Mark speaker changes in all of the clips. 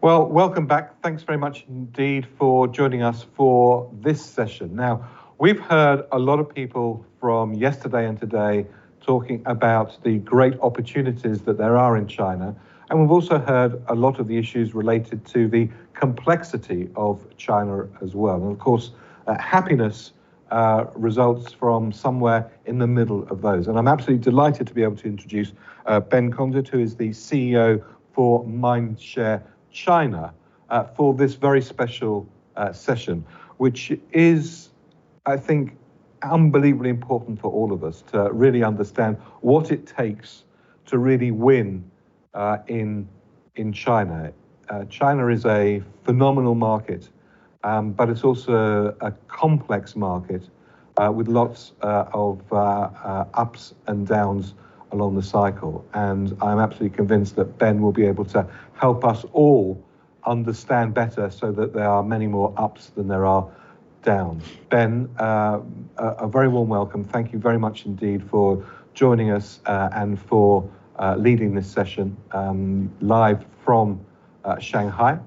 Speaker 1: Well, welcome back. Thanks very much indeed for joining us for this session. Now, we've heard a lot of people from yesterday and today talking about the great opportunities that there are in China. And we've also heard a lot of the issues related to the complexity of China as well. And of course, happiness results from somewhere in the middle of those. And I'm absolutely delighted to be able to introduce Ben Condit, who is the CEO for Mindshare China, for this very special session, which is, I think, unbelievably important for all of us to really understand what it takes to really win in China. China is a phenomenal market, but it's also a complex market with lots of ups and downs along the cycle. And I'm absolutely convinced that Ben will be able to help us all understand better so that there are many more ups than there are downs. Ben, a very warm welcome. Thank you very much indeed for joining us and for leading this session live from Shanghai.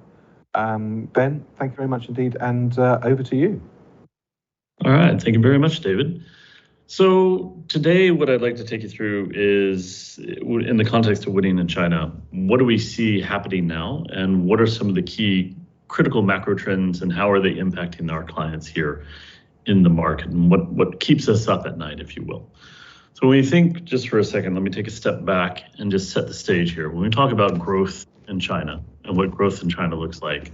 Speaker 1: Ben, thank you very much indeed, and over to you.
Speaker 2: All right, thank you very much, David. So today what I'd like to take you through is, in the context of winning in China, what do we see happening now, and what are some of the key critical macro trends, and how are they impacting our clients here in the market, and what keeps us up at night, if you will. So when you think, just for a second, let me take a step back and just set the stage here. When we talk about growth in China and what growth in China looks like,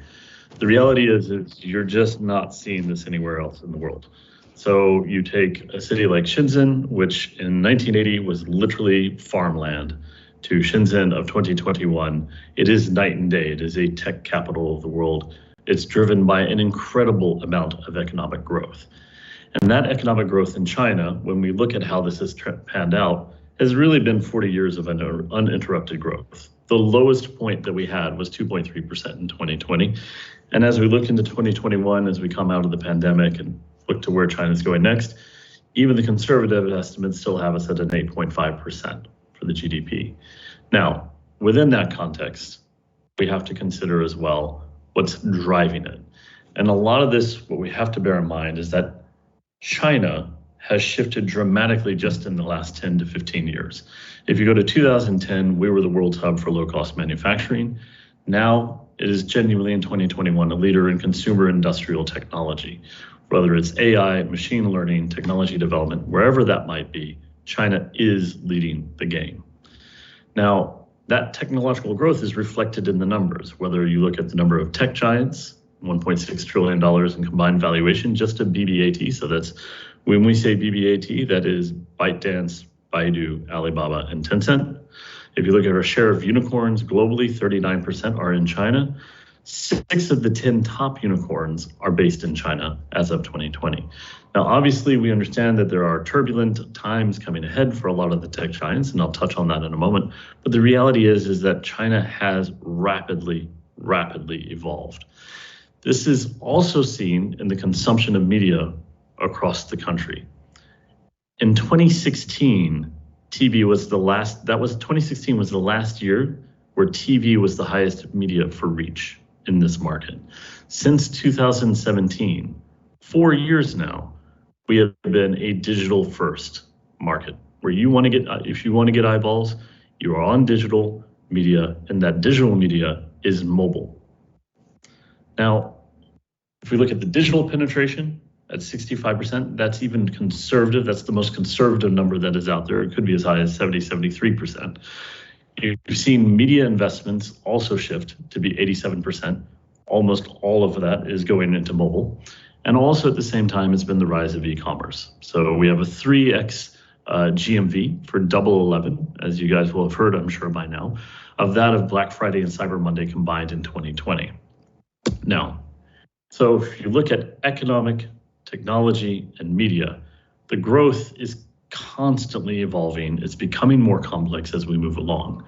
Speaker 2: the reality is you're just not seeing this anywhere else in the world. So you take a city like Shenzhen, which in 1980 was literally farmland, to Shenzhen of 2021. It is night and day. It is a tech capital of the world. It's driven by an incredible amount of economic growth. And that economic growth in China, when we look at how this has panned out, has really been 40 years of uninterrupted growth. The lowest point that we had was 2.3% in 2020. And as we look into 2021, as we come out of the pandemic and look to where China's going next, even the conservative estimates still have us at an 8.5% for the GDP. Now, within that context, we have to consider as well what's driving it. And a lot of this, what we have to bear in mind is that China has shifted dramatically just in the last 10 to 15 years. If you go to 2010, we were the world's hub for low-cost manufacturing. Now it is genuinely in 2021 a leader in consumer industrial technology. Whether it's AI, machine learning, technology development, wherever that might be, China is leading the game. Now, that technological growth is reflected in the numbers, whether you look at the number of tech giants, $1.6 trillion in combined valuation just to BBAT. So that's, when we say BBAT, that is ByteDance, Baidu, Alibaba, and Tencent. If you look at our share of unicorns globally, 39% are in China. 6 of the 10 top unicorns are based in China as of 2020. Now, obviously, we understand that there are turbulent times coming ahead for a lot of the tech giants, and I'll touch on that in a moment. But the reality is that China has rapidly evolved. This is also seen in the consumption of media across the country. In 2016, TV was the last, 2016 was the last year where TV was the highest media for reach in this market. Since 2017, 4 years now, we have been a digital first market where you want to get, if you want to get eyeballs, you are on digital media, and that digital media is mobile. Now, if we look at the digital penetration at 65%, that's even conservative. That's the most conservative number that is out there. It could be as high as 73%. You've seen media investments also shift to be 87%. Almost all of that is going into mobile. And also at the same time, it's been the rise of e-commerce. So we have a 3x GMV for Double 11, as you guys will have heard, I'm sure by now, of that of Black Friday and Cyber Monday combined in 2020. Now, so if you look at economic, technology, and media, the growth is constantly evolving. It's becoming more complex as we move along.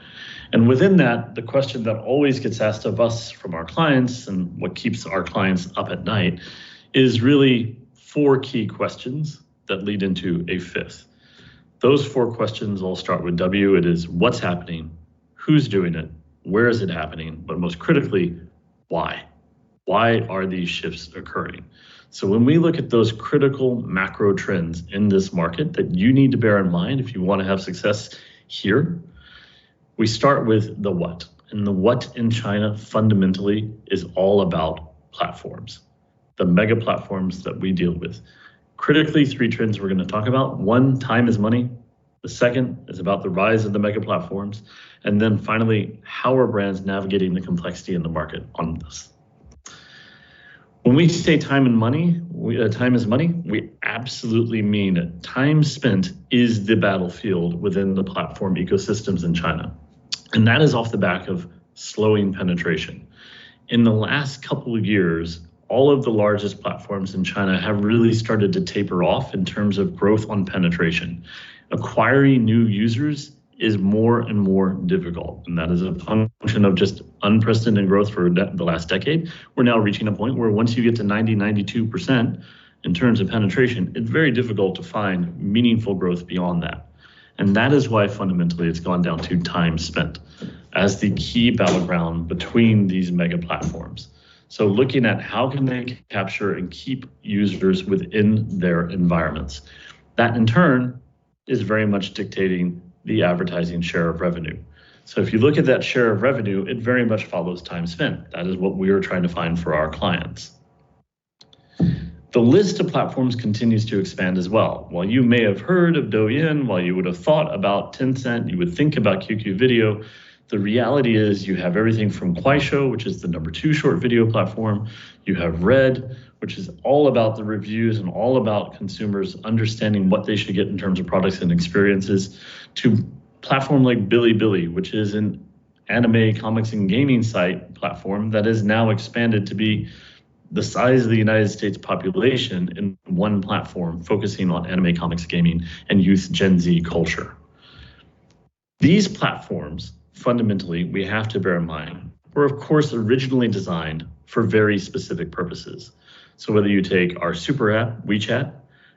Speaker 2: And within that, the question that always gets asked of us from our clients, and what keeps our clients up at night, is really 4 key questions that lead into a 5th. Those 4 questions all start with W. It is what's happening, who's doing it, where is it happening, but most critically, Why? Why are these shifts occurring? So when we look at those critical macro trends in this market that you need to bear in mind if you want to have success here, we start with the what. And the what in China fundamentally is all about platforms, the mega platforms that we deal with. Critically, 3 trends we're going to talk about. 1, time is money. The second is about the rise of the mega platforms. And then finally, how are brands navigating the complexity in the market on this? When we say time and money, time is money, we absolutely mean it. Time spent is the battlefield within the platform ecosystems in China. And that is off the back of slowing penetration. In the last couple of years, all of the largest platforms in China have really started to taper off in terms of growth on penetration. Acquiring new users is more and more difficult, and that is a function of just unprecedented growth for the last decade. We're now reaching a point where once you get to 92% in terms of penetration, it's very difficult to find meaningful growth beyond that. And that is why fundamentally it's gone down to time spent as the key battleground between these mega platforms. So looking at how can they capture and keep users within their environments. That in turn is very much dictating the advertising share of revenue. So if you look at that share of revenue, it very much follows time spent. That is what we are trying to find for our clients. The list of platforms continues to expand as well. While you may have heard of Douyin, while you would have thought about Tencent, you would think about QQ Video, the reality is you have everything from Kuaishou, which is the #2 short video platform. You have Red, which is all about the reviews and all about consumers understanding what they should get in terms of products and experiences, to platform like Bilibili, which is an anime, comics, and gaming site platform that is now expanded to be the size of the United States population in one platform, focusing on anime, comics, gaming, and youth Gen Z culture. These platforms, fundamentally, we have to bear in mind, were of course originally designed for very specific purposes. So whether you take our super app, WeChat,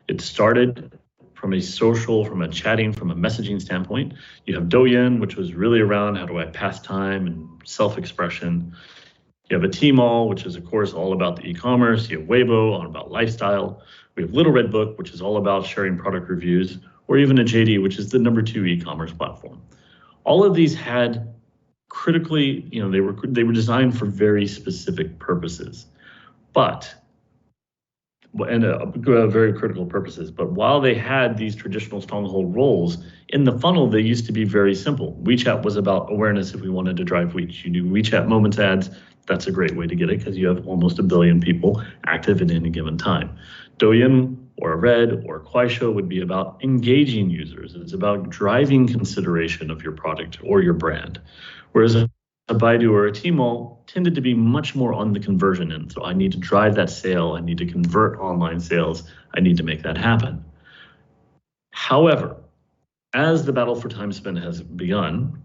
Speaker 2: it started from a social, from a chatting, from a messaging standpoint. You have Douyin, which was really around how do I pass time and self-expression. You have a Tmall, which is of course all about the e-commerce. You have Weibo, all about lifestyle. We have Little Red Book, which is all about sharing product reviews, or even a JD, which is the #2 e-commerce platform. All of these had critically, they were designed for very specific purposes, very critical purposes. But while they had these traditional stronghold roles, in the funnel, they used to be very simple. WeChat was about awareness if we wanted to drive reach. You do WeChat Moments ads, that's a great way to get it because you have almost 1 billion people active at any given time. Douyin or Red or Kuaishou would be about engaging users. It's about driving consideration of your product or your brand. Whereas a Baidu or a Tmall tended to be much more on the conversion end. So I need to drive that sale. I need to convert online sales. I need to make that happen. However, as the battle for time spent has begun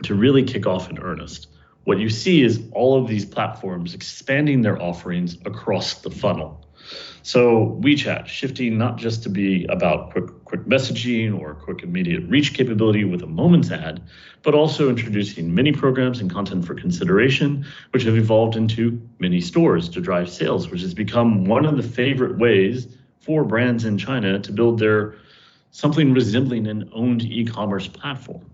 Speaker 2: to really kick off in earnest, what you see is all of these platforms expanding their offerings across the funnel. So WeChat shifting not just to be about quick messaging or quick immediate reach capability with a Moments ad, but also introducing mini programs and content for consideration, which have evolved into mini stores to drive sales, which has become one of the favorite ways for brands in China to build their something resembling an owned e-commerce platform.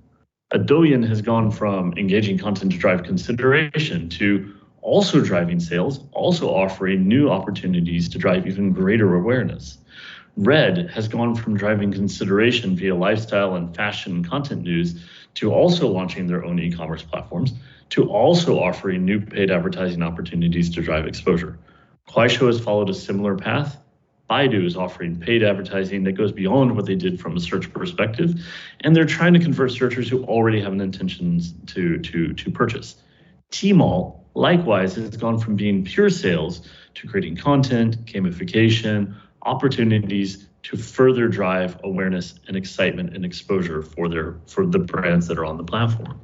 Speaker 2: Douyin has gone from engaging content to drive consideration to also driving sales, also offering new opportunities to drive even greater awareness. Red has gone from driving consideration via lifestyle and fashion content news to also launching their own e-commerce platforms, to also offering new paid advertising opportunities to drive exposure. Kuaishou has followed a similar path. Baidu is offering paid advertising that goes beyond what they did from a search perspective, and they're trying to convert searchers who already have an intention to purchase. Tmall, likewise, has gone from being pure sales to creating content, gamification, opportunities to further drive awareness and excitement and exposure for the brands that are on the platform.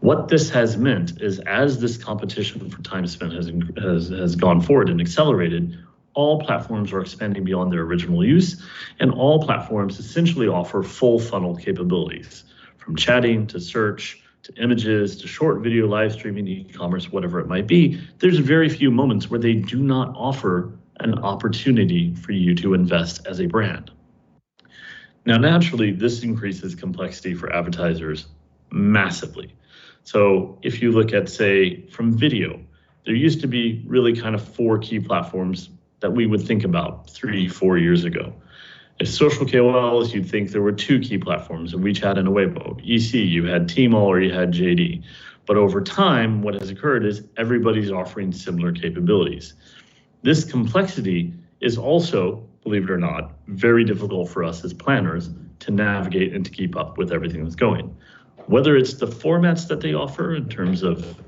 Speaker 2: What this has meant is as this competition for time spent has gone forward and accelerated, all platforms are expanding beyond their original use, and all platforms essentially offer full funnel capabilities, from chatting to search to images, to short video, live streaming, e-commerce, whatever it might be, there's very few moments where they do not offer an opportunity for you to invest as a brand. Now, naturally, this increases complexity for advertisers massively. So if you look at, say, from video, there used to be really kind of 4 key platforms that we would think about 3-4 years ago. If social KOLs, you'd think there were 2 key platforms, a WeChat and a Weibo. EC, you had Tmall or you had JD. But over time, what has occurred is everybody's offering similar capabilities. This complexity is also, believe it or not, very difficult for us as planners to navigate and to keep up with everything that's going. Whether it's the formats that they offer in terms of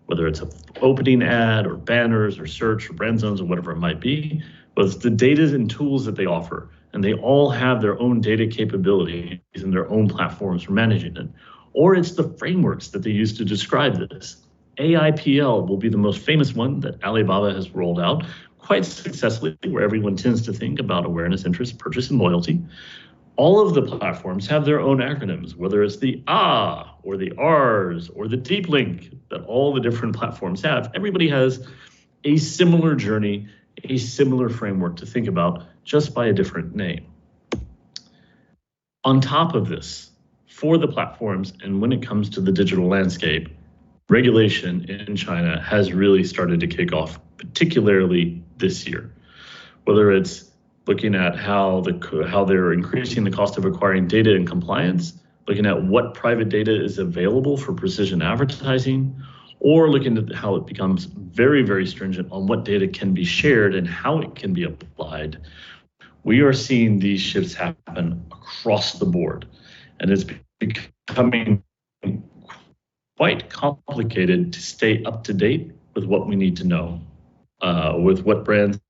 Speaker 2: whether it's an opening ad or banners or search or brand zones or whatever it might be, but it's the data and tools that they offer. And they all have their own data capabilities and their own platforms for managing it. Or it's the frameworks that they use to describe this. AIPL will be the most famous one that Alibaba has rolled out quite successfully, where everyone tends to think about awareness, interest, purchase, and loyalty. All of the platforms have their own acronyms, whether it's the A or the R's or the deep link that all the different platforms have. Everybody has a similar journey, a similar framework to think about, just by a different name. On top of this, for the platforms and when it comes to the digital landscape, regulation in China has really started to kick off, particularly this year. Whether it's looking at how they're increasing the cost of acquiring data and compliance, looking at what private data is available for precision advertising, or looking at how it becomes very, very stringent on what data can be shared and how it can be applied. We are seeing these shifts happen across the board, and it's becoming quite complicated to stay up to date with what we need to know, with what brands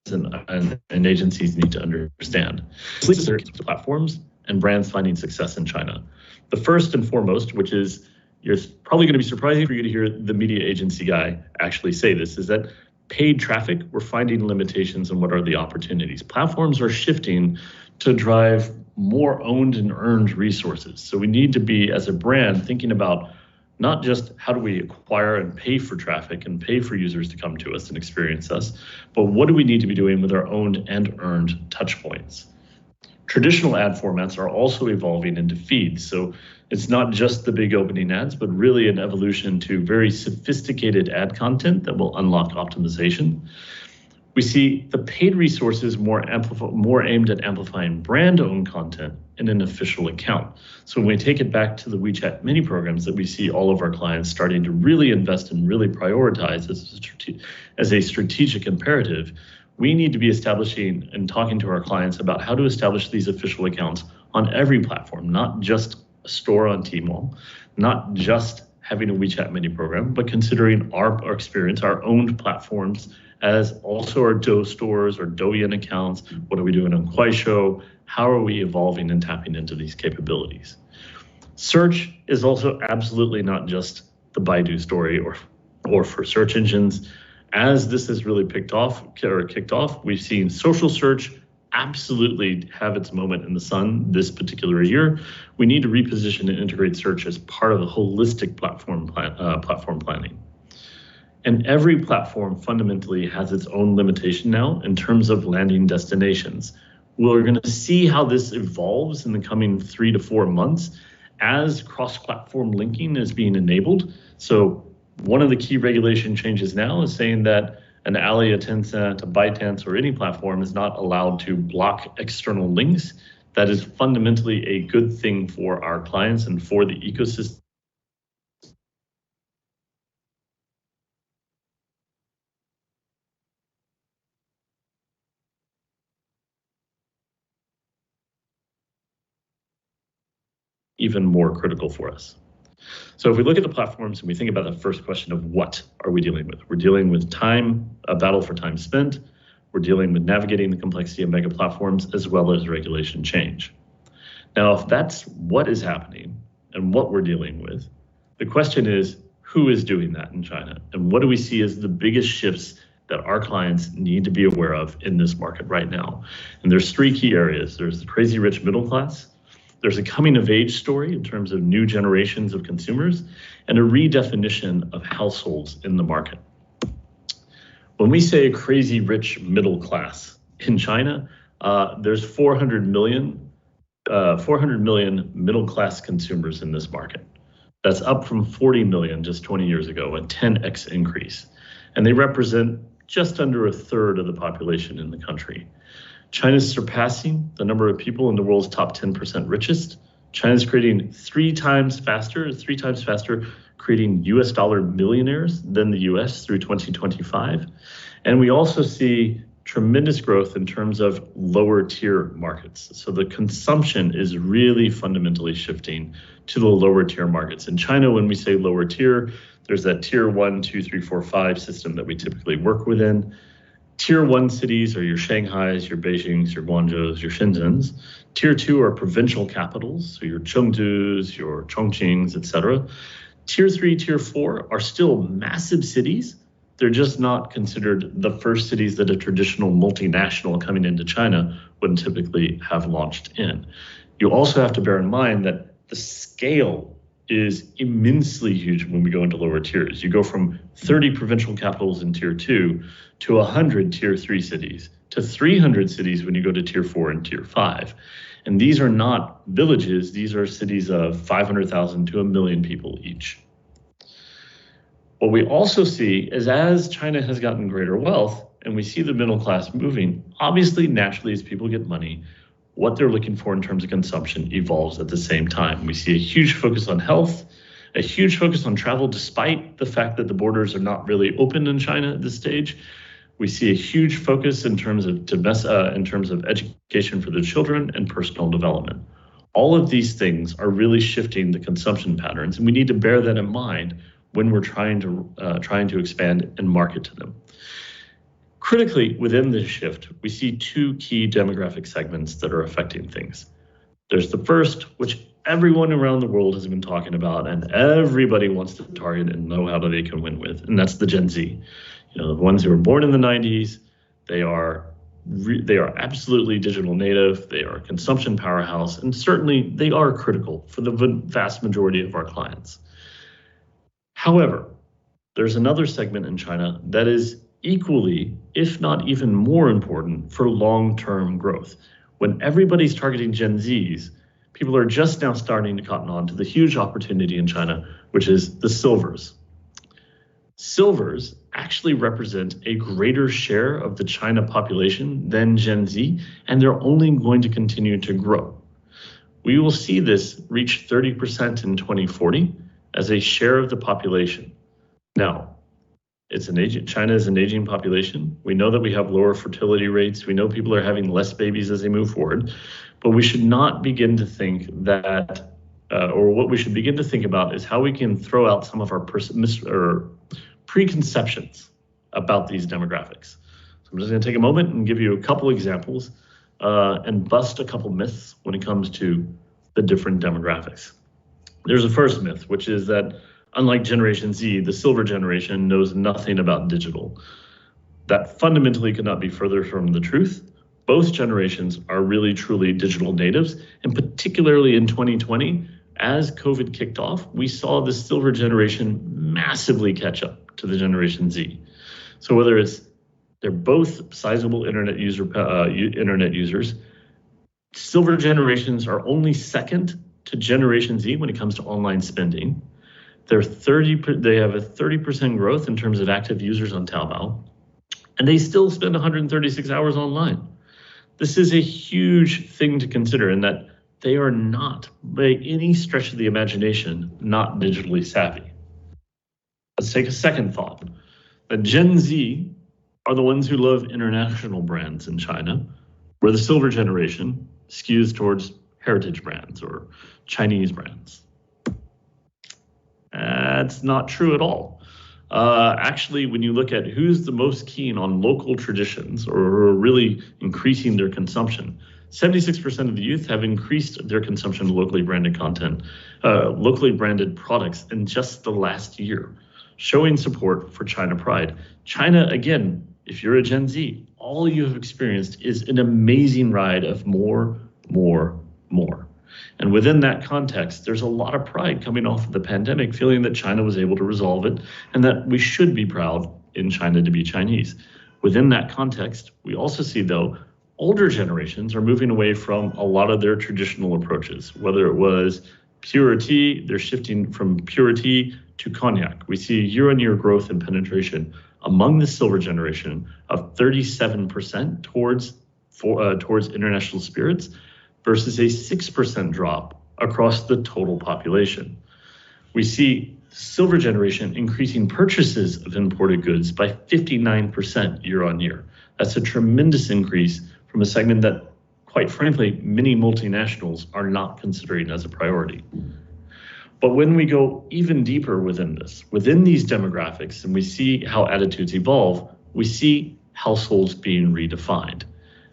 Speaker 2: and agencies need to understand. Platforms and brands finding success in China. The first and foremost, which is you're probably going to be surprising for you to hear the media agency guy actually say this, is that paid traffic, we're finding limitations on what are the opportunities. Platforms are shifting to drive more owned and earned resources. So we need to be, as a brand, thinking about not just how do we acquire and pay for traffic and pay for users to come to us and experience us, but what do we need to be doing with our owned and earned touch points? Traditional ad formats are also evolving into feeds. So it's not just the big opening ads, but really an evolution to very sophisticated ad content that will unlock optimization. We see the paid resources more aimed at amplifying brand-owned content in an official account. So when we take it back to the WeChat mini programs that we see all of our clients starting to really invest and really prioritize as a strategic imperative, we need to be establishing and talking to our clients about how to establish these official accounts on every platform, not just a store on Tmall, not just having a WeChat mini program, but considering our experience, our owned platforms, as also our Dou stores or Douyin accounts. What are we doing on Kuaishou? How are we evolving and tapping into these capabilities? Search is also absolutely not just the Baidu story or for search engines. As this has really kicked off, we've seen social search absolutely have its moment in the sun this particular year. We need to reposition and integrate search as part of the holistic platform planning. And every platform fundamentally has its own limitation now in terms of landing destinations. We're going to see how this evolves in the coming 3 to 4 months as cross-platform linking is being enabled. So one of the key regulation changes now is saying that an Ali, a Tencent, a ByteDance, or any platform is not allowed to block external links. That is fundamentally a good thing for our clients and for the ecosystem. Even more critical for us. So if we look at the platforms and we think about the first question of what are we dealing with? We're dealing with time, a battle for time spent. We're dealing with navigating the complexity of mega platforms as well as regulation change. Now, if that's what is happening and what we're dealing with, the question is, who is doing that in China? And what do we see as the biggest shifts that our clients need to be aware of in this market right now? And there's 3 key areas. There's the crazy rich middle class, There's a coming of age story in terms of new generations of consumers and a redefinition of households in the market. When we say crazy rich middle class in China, there's 400 million middle class consumers in this market. That's up from 40 million just 20 years ago, a 10x increase. And they represent just under a third of the population in the country. China's surpassing the number of people in the world's top 10% richest. China's creating three times faster, creating US dollar millionaires than the US through 2025. And we also see tremendous growth in terms of lower tier markets. So the consumption is really fundamentally shifting to the lower tier markets. In China, when we say lower tier, there's that tier 1, 2, 3, 4, 5 system that we typically work within. Tier 1 cities are your Shanghais, your Beijings, your Guangzhous, your Shenzhens. Tier 2 are provincial capitals, so your Chengdus, your Chongqings, etc. Tier 3, Tier 4 are still massive cities. They're just not considered the first cities that a traditional multinational coming into China would typically have launched in. You also have to bear in mind that the scale is immensely huge when we go into lower tiers. You go from 30 provincial capitals in tier 2 to 100 tier 3 cities to 300 cities when you go to tier 4 and tier 5. And these are not villages, these are cities of 500,000 to 1 million people each. What we also see is as China has gotten greater wealth and we see the middle class moving, obviously, naturally, as people get money, what they're looking for in terms of consumption evolves at the same time. We see a huge focus on health, a huge focus on travel, despite the fact that the borders are not really open in China at this stage. We see a huge focus in terms of education for the children and personal development. All of these things are really shifting the consumption patterns, and we need to bear that in mind when we're trying to expand and market to them. Critically, within this shift, we see two key demographic segments that are affecting things. There's the first, which everyone around the world has been talking about, and everybody wants to target and know how they can win with, and that's the Gen Z. You know, the ones who were born in the 90s, they are absolutely digital native, they are a consumption powerhouse, and certainly they are critical for the vast majority of our clients. However, there's another segment in China that is equally, if not even more important for long-term growth. When everybody's targeting Gen Zs, people are just now starting to cotton on to the huge opportunity in China, which is the silvers. Silvers actually represent a greater share of the China population than Gen Z, and they're only going to continue to grow. We will see this reach 30% in 2040 as a share of the population. Now, China is an aging population. We know that we have lower fertility rates. We know people are having less babies as they move forward, but we should not begin to think that, or what we should begin to think about is how we can throw out some of our preconceptions about these demographics. So I'm just going to take a moment and give you a couple examples and bust a couple myths when it comes to the different demographics. There's a first myth, which is that unlike Generation Z, the silver generation knows nothing about digital. That fundamentally could not be further from the truth. Both generations are really, truly digital natives, and particularly in 2020, as COVID kicked off, we saw the silver generation massively catch up to the Generation Z. So whether they're both sizable internet users, silver generations are only second to Generation Z when it comes to online spending. They have a 30% growth in terms of active users on Taobao, and they still spend 136 hours online. This is a huge thing to consider in that they are not, by any stretch of the imagination, not digitally savvy. Let's take a second thought. The Gen Z are the ones who love international brands in China, where the silver generation skews towards heritage brands or Chinese brands. That's not true at all. Actually, when you look at who's the most keen on local traditions or who are really increasing their consumption, 76% of the youth have increased their consumption of locally branded content, locally branded products in just the last year, showing support for China Pride. China, again, if you're a Gen Z, all you have experienced is an amazing ride of more, more, more. And within that context, there's a lot of pride coming off of the pandemic, feeling that China was able to resolve it and that we should be proud in China to be Chinese. Within that context, we also see, though, older generations are moving away from a lot of their traditional approaches, whether it was pure tea, they're shifting from pure tea to cognac. We see year-on-year growth in penetration among the silver generation of 37% towards international spirits versus a 6% drop across the total population. We see silver generation increasing purchases of imported goods by 59% year on year. That's a tremendous increase from a segment that, quite frankly, many multinationals are not considering as a priority. But when we go even deeper within these demographics, and we see how attitudes evolve, we see households being redefined.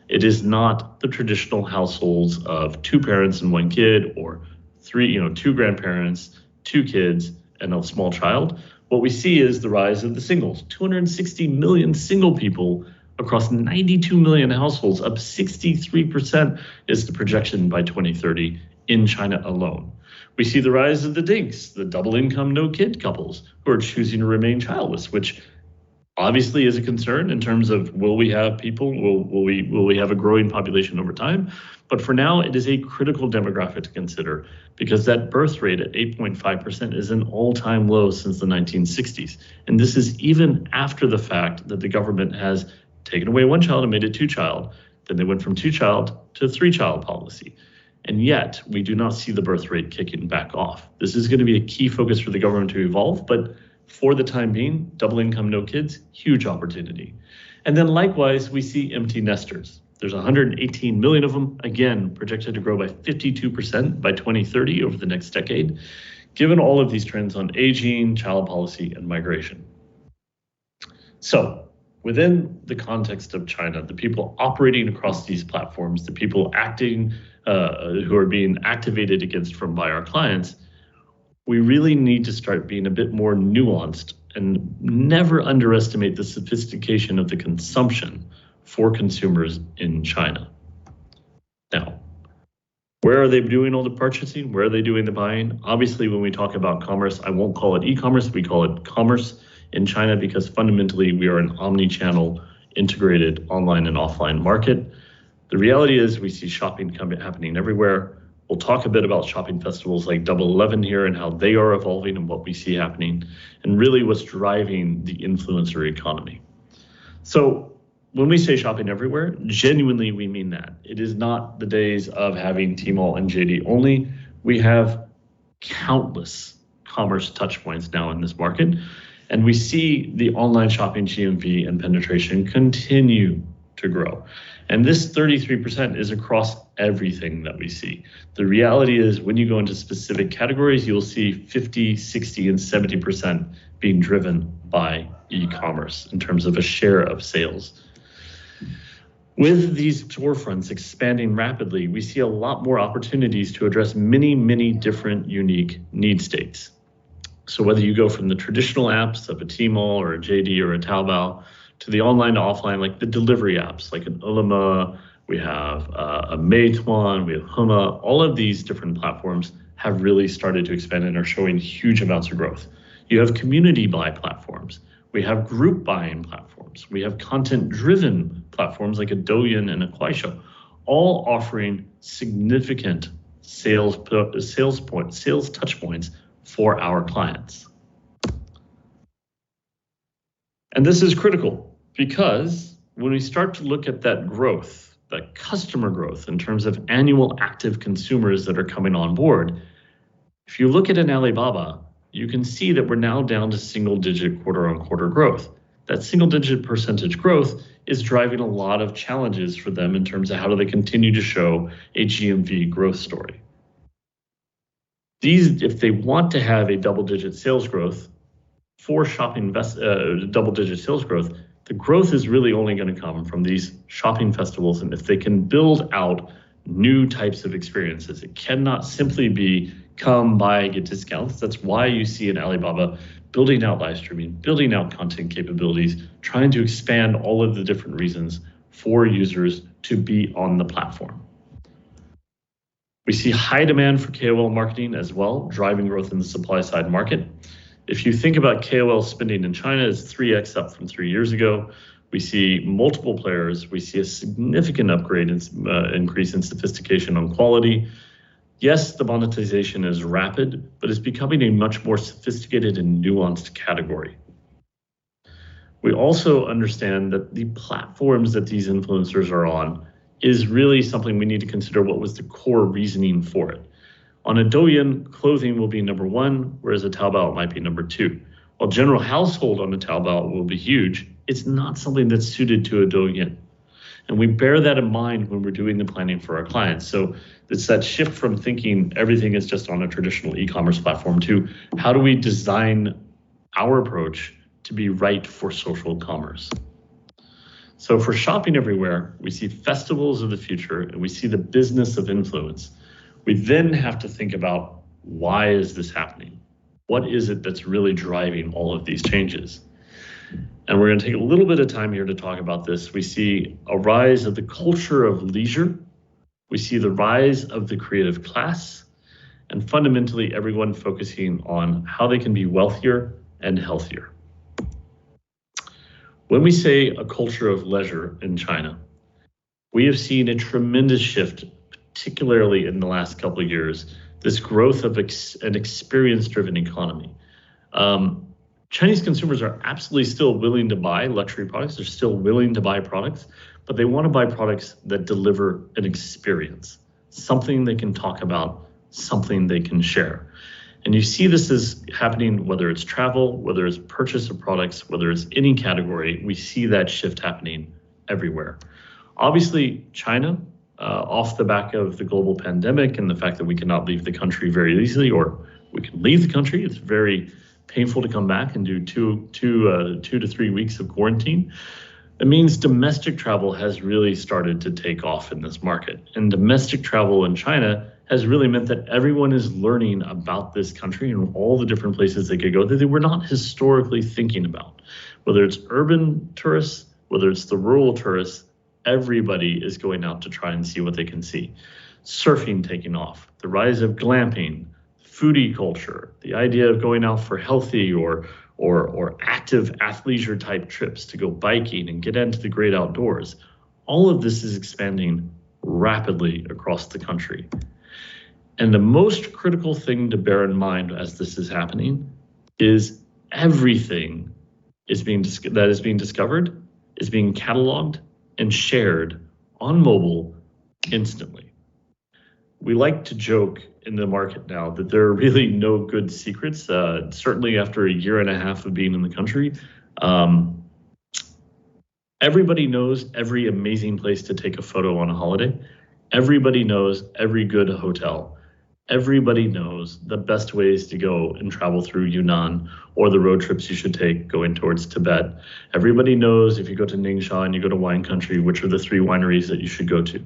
Speaker 2: It is not the traditional households of two parents and one kid, or two grandparents, two kids, and a small child. What we see is the rise of the singles. 260 million single people across 92 million households, up 63% is the projection by 2030 in China alone. We see the rise of the dinks, the double income, no kid couples who are choosing to remain childless, which obviously is a concern in terms of will we have people, will we have a growing population over time? But for now, it is a critical demographic to consider because that birth rate at 8.5% is an all-time low since the 1960s. And this is even after the fact that the government has taken away one child and made it two-child. Then they went from two-child to three-child policy. And yet, we do not see the birth rate kicking back off. This is going to be a key focus for the government to evolve, but for the time being, double income, no kids, huge opportunity. And then likewise, we see empty nesters. There's 118 million of them, again, projected to grow by 52% by 2030 over the next decade, given all of these trends on aging, child policy, and migration. So within the context of China, the people operating across these platforms, the people acting, who are being activated against by our clients, we really need to start being a bit more nuanced and never underestimate the sophistication of the consumption for consumers in China. Now, where are they doing all the purchasing? Where are they doing the buying? Obviously, when we talk about commerce, I won't call it e-commerce, we call it commerce in China because fundamentally we are an omni-channel integrated online and offline market. The reality is we see shopping happening everywhere. We'll talk a bit about shopping festivals like Double 11 here and how they are evolving and what we see happening and really what's driving the influencer economy. So when we say shopping everywhere, genuinely we mean that. It is not the days of having Tmall and JD only. We have countless commerce touch points now in this market, and we see the online shopping GMV and penetration continue to grow. And this 33% is across everything that we see. The reality is when you go into specific categories, you'll see 50, 60, and 70% being driven by e-commerce in terms of a share of sales. With these storefronts expanding rapidly, we see a lot more opportunities to address many, many different unique need states. So whether you go from the traditional apps of a Tmall or a JD or a Taobao to the online to offline, like the delivery apps, like an Ele.me, we have a Meituan, we have Hema, all of these different platforms have really started to expand and are showing huge amounts of growth. You have community buy platforms. We have group buying platforms. We have content-driven platforms like a Douyin and a Kuaishou, all offering significant sales touch points for our clients. And this is critical because when we start to look at that growth, that customer growth in terms of annual active consumers that are coming on board, if you look at an Alibaba, you can see that we're now down to single-digit quarter-on-quarter growth. That single-digit percentage growth is driving a lot of challenges for them in terms of how do they continue to show a GMV growth story. If they want to have a double-digit sales growth for double-digit sales growth, the growth is really only going to come from these shopping festivals, and if they can build out new types of experiences. It cannot simply be come, buy, get discounts. That's why you see in Alibaba building out live streaming, building out content capabilities, trying to expand all of the different reasons for users to be on the platform. We see high demand for KOL marketing as well, driving growth in the supply side market. If you think about KOL spending in China, it's 3x up from 3 years ago. We see multiple players. We see a significant upgrade and increase in sophistication on quality. Yes, the monetization is rapid, but it's becoming a much more sophisticated and nuanced category. We also understand that the platforms that these influencers are on is really something we need to consider what was the core reasoning for it. On a Douyin, clothing will be number one, whereas a Taobao might be number two. While general household on a Taobao will be huge, it's not something that's suited to a Douyin. And we bear that in mind when we're doing the planning for our clients. So it's that shift from thinking everything is just on a traditional e-commerce platform to how do we design our approach to be right for social commerce. So for shopping everywhere, we see festivals of the future and we see the business of influence. We then have to think about, why is this happening? What is it that's really driving all of these changes? And we're going to take a little bit of time here to talk about this. We see a rise of the culture of leisure. We see the rise of the creative class, and fundamentally everyone focusing on how they can be wealthier and healthier. When we say a culture of leisure in China, we have seen a tremendous shift, particularly in the last couple of years, this growth of an experience-driven economy. Chinese consumers are absolutely still willing to buy luxury products. They're still willing to buy products, but they want to buy products that deliver an experience, something they can talk about, something they can share. And you see this is happening, whether it's travel, whether it's purchase of products, whether it's any category, we see that shift happening everywhere. Obviously, China, off the back of the global pandemic and the fact that we cannot leave the country very easily, or we can leave the country, it's very painful to come back and do two to 3 weeks of quarantine. It means domestic travel has really started to take off in this market. And domestic travel in China has really meant that everyone is learning about this country and all the different places they could go that they were not historically thinking about. Whether it's urban tourists, whether it's the rural tourists, everybody is going out to try and see what they can see. Surfing taking off, the rise of glamping, foodie culture, the idea of going out for healthy or active athleisure type trips to go biking and get into the great outdoors. All of this is expanding rapidly across the country. And the most critical thing to bear in mind as this is happening is everything that is being discovered is being cataloged and shared on mobile instantly. We like to joke in the market now that there are really no good secrets. Certainly after a year and a half of being in the country, everybody knows every amazing place to take a photo on a holiday. Everybody knows every good hotel. Everybody knows the best ways to go and travel through Yunnan or the road trips you should take going towards Tibet. Everybody knows if you go to Ningxia and you go to wine country, which are the 3 wineries that you should go to.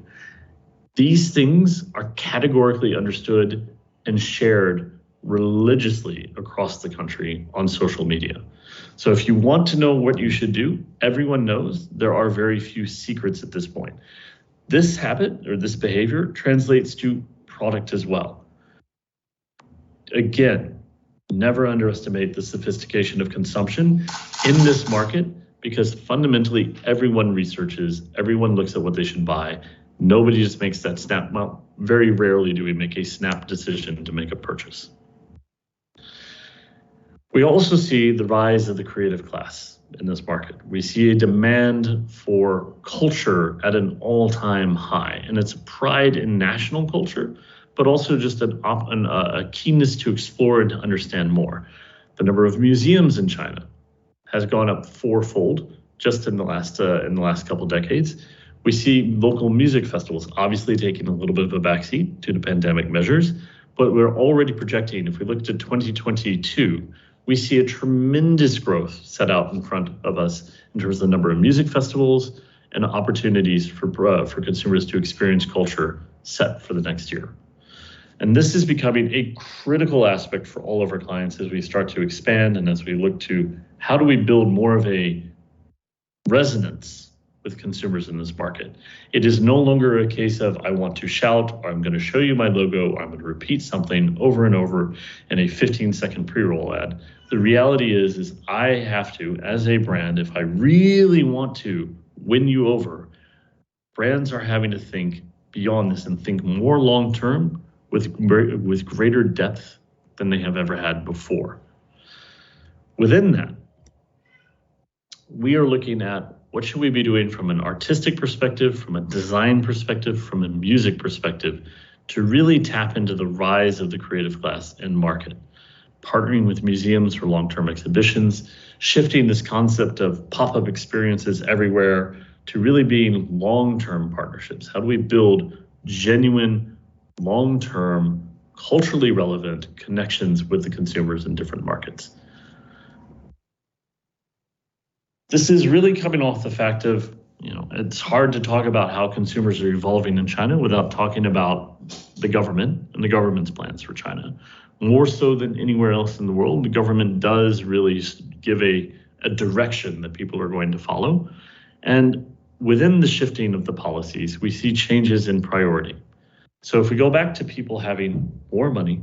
Speaker 2: These things are categorically understood and shared religiously across the country on social media. So if you want to know what you should do, everyone knows there are very few secrets at this point. This habit or this behavior translates to product as well. Again, never underestimate the sophistication of consumption in this market, because fundamentally everyone researches, everyone looks at what they should buy. Nobody just makes that snap. Well, very rarely do we make a snap decision to make a purchase. We also see the rise of the creative class in this market. We see a demand for culture at an all-time high, and it's pride in national culture, but also just a keenness to explore and to understand more. The number of museums in China has gone up 4-fold just in the last couple decades. We see local music festivals obviously taking a little bit of a backseat due to pandemic measures, but we're already projecting, if we look to 2022, we see a tremendous growth set out in front of us in terms of the number of music festivals and opportunities for consumers to experience culture set for the next year. And this is becoming a critical aspect for all of our clients as we start to expand and as we look to how do we build more of a resonance with consumers in this market. It is no longer a case of I want to shout, or I'm going to show you my logo, or I'm going to repeat something over and over in a 15-second pre-roll ad. The reality is I have to, as a brand, if I really want to win you over, brands are having to think beyond this and think more long-term with greater depth than they have ever had before. Within that, we are looking at what should we be doing from an artistic perspective, from a design perspective, from a music perspective, to really tap into the rise of the creative class in market. Partnering with museums for long-term exhibitions, shifting this concept of pop-up experiences everywhere to really being long-term partnerships. How do we build genuine, long-term, culturally relevant connections with the consumers in different markets? This is really coming off the fact of, it's hard to talk about how consumers are evolving in China without talking about the government and the government's plans for China. More so than anywhere else in the world, the government does really give a direction that people are going to follow. And within the shifting of the policies, we see changes in priority. So if we go back to people having more money,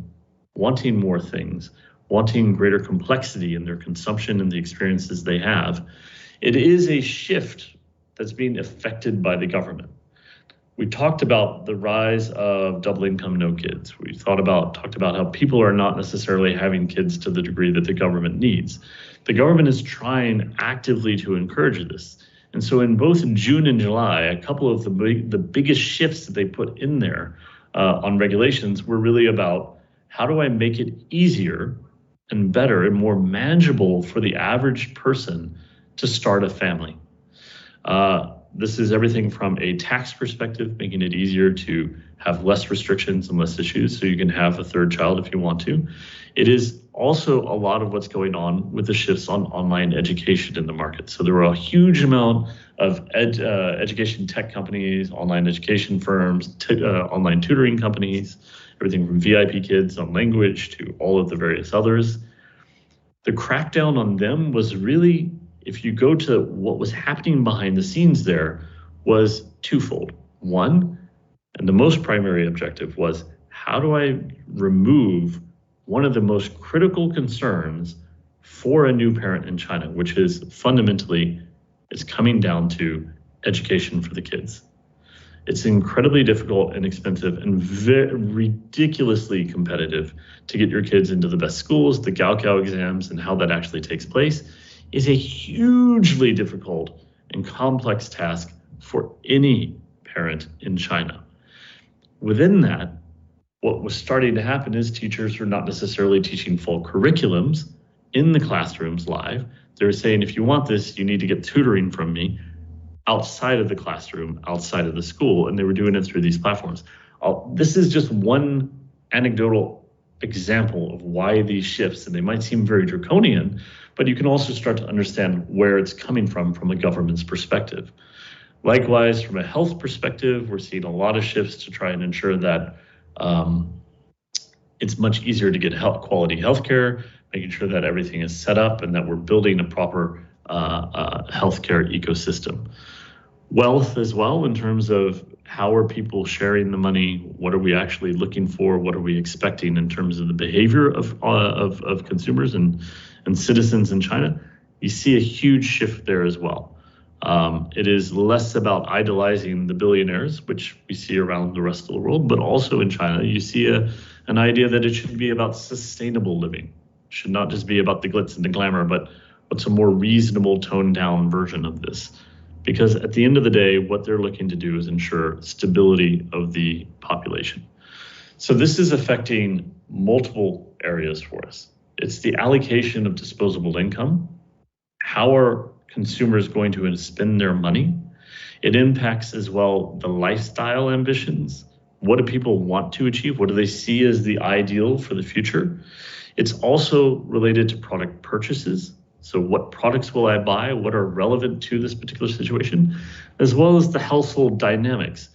Speaker 2: wanting more things, wanting greater complexity in their consumption and the experiences they have, it is a shift that's being affected by the government. We talked about the rise of double income, no kids. We talked about how people are not necessarily having kids to the degree that the government needs. The government is trying actively to encourage this. And so in both June and July, a couple of the biggest shifts that they put in there on regulations were really about how do I make it easier and better and more manageable for the average person to start a family. This is everything from a tax perspective, making it easier to have less restrictions and less issues so you can have a third child if you want to. It is also a lot of what's going on with the shifts on online education in the market. So there were a huge amount of education tech companies, online education firms, online tutoring companies, everything from VIP Kids on language to all of the various others. The crackdown on them was really, if you go to what was happening behind the scenes there, was twofold. One, and the most primary objective was, how do I remove one of the most critical concerns for a new parent in China, which is fundamentally, it's coming down to education for the kids. It's incredibly difficult and expensive and ridiculously competitive to get your kids into the best schools. The Gaokao exams and how that actually takes place is a hugely difficult and complex task for any parent in China. Within that, what was starting to happen is teachers are not necessarily teaching full curriculums in the classrooms live. They're saying, if you want this, you need to get tutoring from me outside of the classroom, outside of the school, and they were doing it through these platforms. This is just one anecdotal example of why these shifts, and they might seem very draconian, but you can also start to understand where it's coming from a government's perspective. Likewise, from a health perspective, we're seeing a lot of shifts to try and ensure that it's much easier to get quality healthcare, making sure that everything is set up and that we're building a proper healthcare ecosystem. Wealth as well, in terms of how are people sharing the money, what are we actually looking for, what are we expecting in terms of the behavior of consumers and citizens in China. You see a huge shift there as well. It is less about idolizing the billionaires, which we see around the rest of the world, but also in China, you see an idea that it should be about sustainable living. It should not just be about the glitz and the glamour, but what's a more reasonable, toned down version of this. Because at the end of the day, what they're looking to do is ensure stability of the population. So this is affecting multiple areas for us. It's the allocation of disposable income. How are consumers going to spend their money? It impacts as well the lifestyle ambitions. What do people want to achieve? What do they see as the ideal for the future? It's also related to product purchases. So what products will I buy? What are relevant to this particular situation? As well as the household dynamics.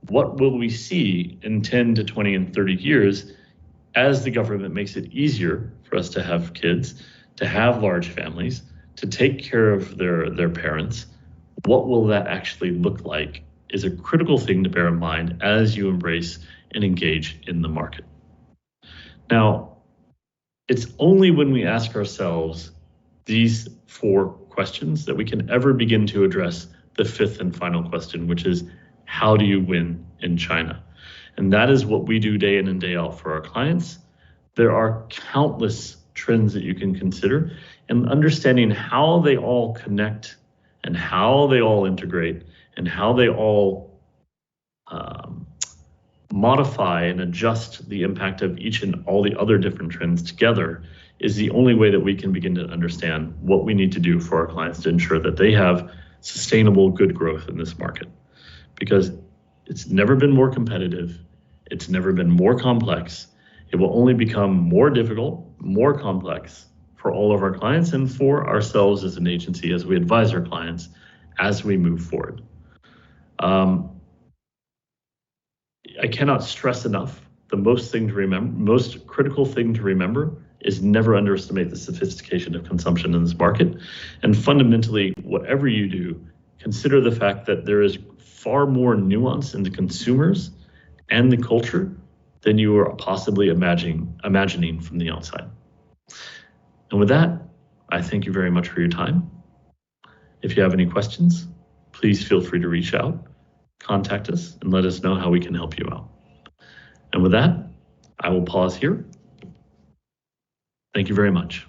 Speaker 2: What will we see in 10 to 20 and 30 years as the government makes it easier for us to have kids, to have large families, to take care of their parents? what will that actually look like is a critical thing to bear in mind as you embrace and engage in the market. Now, it's only when we ask ourselves these 4 questions that we can ever begin to address the 5th and final question, which is, how do you win in China? And that is what we do day in and day out for our clients. There are countless trends that you can consider, and understanding how they all connect and how they all integrate and how they all modify and adjust the impact of each and all the other different trends together is the only way that we can begin to understand what we need to do for our clients to ensure that they have sustainable, good growth in this market. Because it's never been more competitive, it's never been more complex. It will only become more difficult, more complex for all of our clients and for ourselves as an agency as we advise our clients as we move forward. I cannot stress enough, the most critical thing to remember is never underestimate the sophistication of consumption in this market. And fundamentally, whatever you do, consider the fact that there is far more nuance in the consumers and the culture than you are possibly imagining from the outside. And with that, I thank you very much for your time. If you have any questions, please feel free to reach out, contact us, and let us know how we can help you out. And with that, I will pause here. Thank you very much.